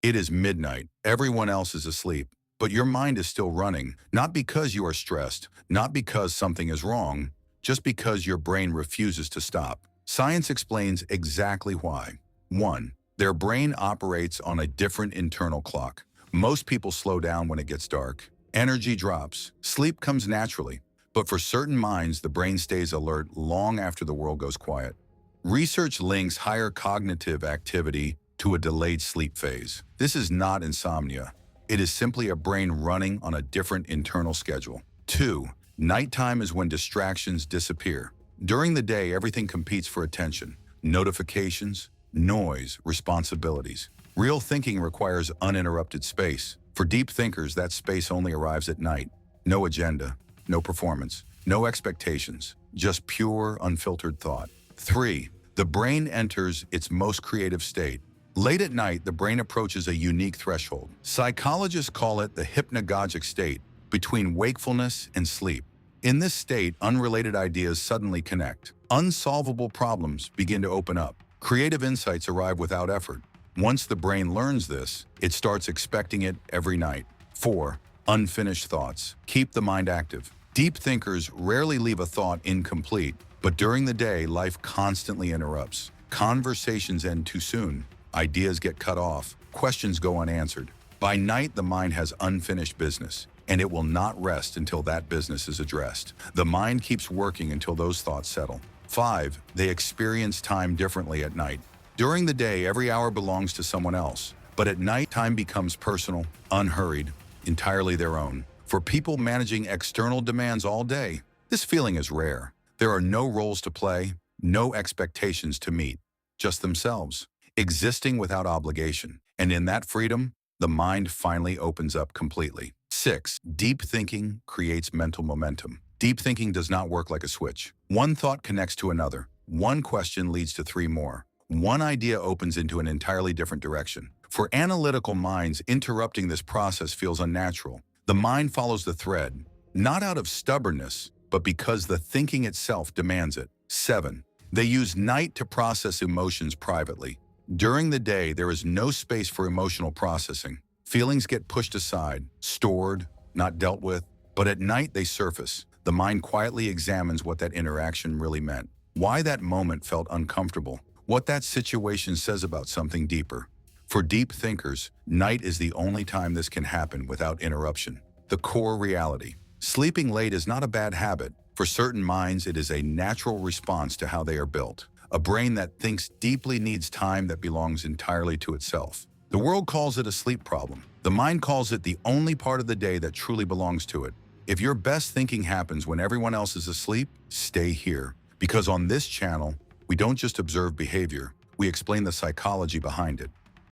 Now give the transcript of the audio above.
It is midnight. Everyone else is asleep, but your mind is still running, not because you are stressed, not because something is wrong, just because your brain refuses to stop. Science explains exactly why. 1. Their brain operates on a different internal clock. Most people slow down when it gets dark. Energy drops. Sleep comes naturally. But for certain minds, the brain stays alert long after the world goes quiet. Research links higher cognitive activity to a delayed sleep phase. This is not insomnia. It is simply a brain running on a different internal schedule. 2. Nighttime is when distractions disappear. During the day, everything competes for attention. Notifications, noise, responsibilities. Real thinking requires uninterrupted space. For deep thinkers, that space only arrives at night. No agenda, no performance, no expectations, just pure, unfiltered thought. 3. The brain enters its most creative state. Late at night, the brain approaches a unique threshold. Psychologists call it the hypnagogic state, between wakefulness and sleep. In this state, unrelated ideas suddenly connect. Unsolvable problems begin to open up. Creative insights arrive without effort. Once the brain learns this, it starts expecting it every night. 4. Unfinished thoughts. Keep the mind active. Deep thinkers rarely leave a thought incomplete, but during the day, life constantly interrupts. Conversations end too soon. Ideas get cut off. Questions go unanswered. By night, the mind has unfinished business, and it will not rest until that business is addressed. The mind keeps working until those thoughts settle. 5. They experience time differently at night. During the day, every hour belongs to someone else, but at night, time becomes personal, unhurried, entirely their own. For people managing external demands all day, this feeling is rare. There are no roles to play, no expectations to meet, just themselves, existing without obligation. And in that freedom, the mind finally opens up completely. 6. Deep thinking creates mental momentum. Deep thinking does not work like a switch. One thought connects to another. One question leads to 3 more. One idea opens into an entirely different direction. For analytical minds, interrupting this process feels unnatural. The mind follows the thread, not out of stubbornness, but because the thinking itself demands it. 7. They use night to process emotions privately. During the day, there is no space for emotional processing. Feelings get pushed aside, stored, not dealt with, but at night they surface. The mind quietly examines what that interaction really meant, why that moment felt uncomfortable, what that situation says about something deeper. For deep thinkers, night is the only time this can happen without interruption. The core reality. Sleeping late is not a bad habit. For certain minds, it is a natural response to how they are built. A brain that thinks deeply needs time that belongs entirely to itself. The world calls it a sleep problem. The mind calls it the only part of the day that truly belongs to it. If your best thinking happens when everyone else is asleep, stay here. Because on this channel, we don't just observe behavior, we explain the psychology behind it.